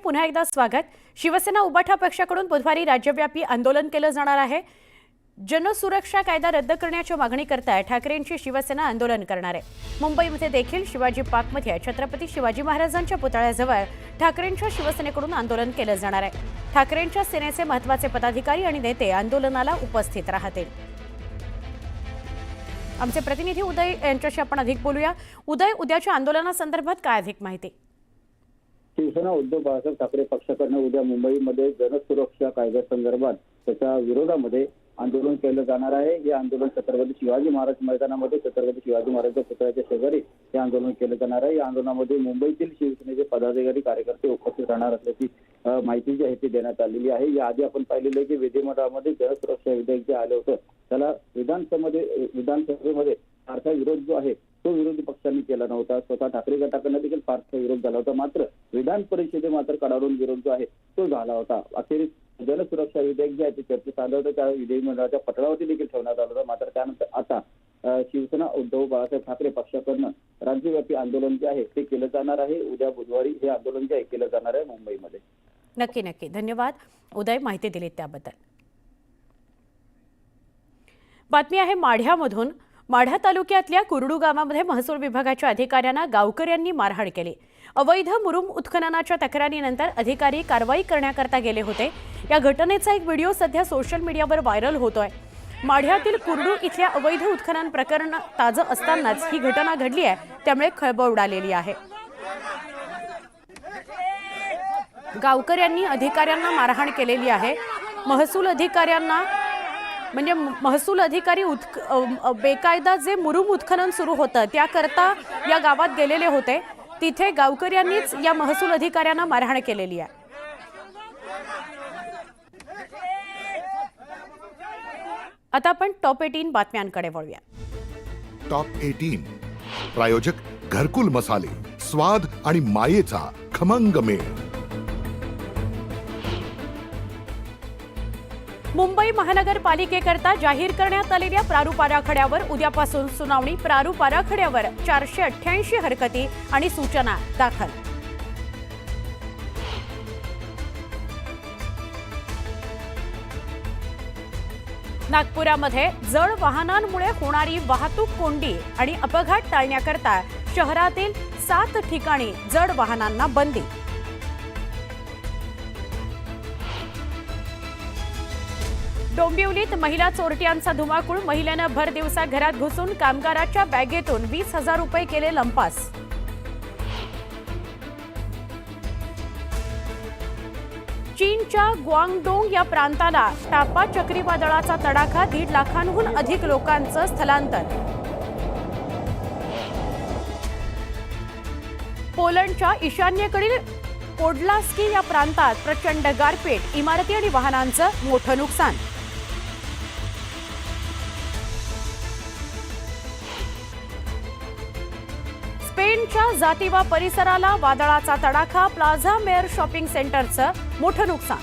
पुन्हा एकदा स्वागत। शिवसेना उबाठा पक्षाकडून बुधवारी राज्यव्यापी आंदोलन केलं जाणार आहे। जनसुरक्षा कायदा रद्द करण्याची मागणी करताय ठाकरेंची शिवसेना आंदोलन करणार आहे। मुंबईमध्ये देखील शिवाजी पार्कमध्ये छत्रपती शिवाजी महाराजांच्या पुतळ्याजवळ ठाकरेंच्या शिवसेनेकडून आंदोलन केलं जाणार आहे। ठाकरेंच्या सेनेचे महत्त्वाचे पदाधिकारी आणि नेते आंदोलनाला उपस्थित राहतील। आमचे प्रतिनिधी उदय यांच्याशी आपण अधिक बोलूया। उदय, उद्याच्या आंदोलनासंदर्भात काय अधिक माहिती? शिवसेना उद्धव बाळासाहेब ठाकरे पक्षाकडून उद्या मुंबईमध्ये जनसुरक्षा कायद्यासंदर्भात त्याच्या विरोधामध्ये आंदोलन केलं जाणार आहे। हे आंदोलन छत्रपती शिवाजी महाराज मैदानामध्ये छत्रपती शिवाजी महाराजांच्या पुतळ्याच्या शेजारी हे आंदोलन केलं जाणार आहे। या आंदोलनामध्ये मुंबईतील शिवसेनेचे पदाधिकारी कार्यकर्ते उपस्थित राहणार असल्याची माहिती जी आहे ती देण्यात आलेली आहे। याआधी आपण पाहिलेलं आहे की विधिमंडळामध्ये जनसुरक्षा विधेयक जे आलं होतं त्याला विधानसभेमध्ये फारसा विरोध जो आहे तो विरोधी पक्षांनी केला नव्हता। स्वतः ठाकरे गटाकडनं देखील फारसा विरोध झाला होता, मात्र विधान परिषदेत मात्र कडाडून विरोध जो आहे तो झाला होता। अखेरीस जनसुरक्षा विधेयक जे आहे ते चर्चेत आलं होतं, त्या विधिमंडळाच्या पटलावरती देखील ठेवण्यात आलं होतं। मात्र त्यानंतर आता शिवसेना उद्धव बाळासाहेब ठाकरे पक्षाकडनं राज्यव्यापी आंदोलन जे आहे ते केलं जाणार आहे। उद्या बुधवारी हे आंदोलन जे आहे केलं जाणार आहे मुंबईमध्ये। नक्की धन्यवाद उदय, माहिती दिलीत त्याबद्दल। बातमी आहे माढ्यामधून। माढा तालुक्यातल्या कुरडू गावामध्ये महसूल विभागाच्या अधिकाऱ्यांना गावकऱ्यांनी मारहाण केली। अवैध मुरुम उत्खननाच्या तक्रारीनंतर अधिकारी कारवाई करण्याकरता गेले होते। या घटनेचा एक व्हिडिओ सध्या सोशल मीडियावर व्हायरल होतोय। माढ्यातील कुरडू इथल्या अवैध उत्खनन प्रकरण ताजं असतानाच ही घटना घडली आहे, त्यामुळे खळबळ उडालेली आहे। गावकऱ्यांनी अधिकाऱ्यांना मारहाण केलेली आहे। महसूल अधिकारी बेकायदा जे मुरुम उत्खनन सुरू होतं त्याकरता या गावात गेलेले होते। तिथे गावकऱ्यांनीच या महसूल अधिकाऱ्यांना मारहाण केलेली आहे। आता आपण टॉप 18 बातम्यांकडे वळूया। टॉप 18 प्रायोजक घरकुल मसाले, स्वाद आणि मायेचा खमंग मेळ। मुंबई महानगरपालिकेकरता जाहीर करण्यात आलेल्या प्रारूप आराखड्यावर उद्यापासून सुनावणी। प्रारूप आराखड्यावर 488 हरकती आणि सूचना दाखल। नागपुरामध्ये जड वाहनांमुळे होणारी वाहतूक कोंडी आणि अपघात टाळण्याकरता शहरातील 7 ठिकाणी जड वाहनांना बंदी। डोंबिवलीत महिला चोरट्यांचा धुमाकूळ। महिलेनं भर दिवसा घरात घुसून कामगाराच्या बॅगेतून 20,000 रुपये केले लंपास। चीनच्या ग्वांगडोंग या प्रांताला टापा चक्रीवादळाचा तडाखा। 1.5 लाखांहून अधिक लोकांचं स्थलांतर। पोलंडच्या ईशान्येकडील पोडलास्की या प्रांतात प्रचंड गारपीट। इमारती आणि वाहनांचं मोठं नुकसान। स्पेनच्या जातिवा परिसराला वादळाचा तडाखा। प्लाझा मेयर शॉपिंग सेंटरचं मोठं नुकसान।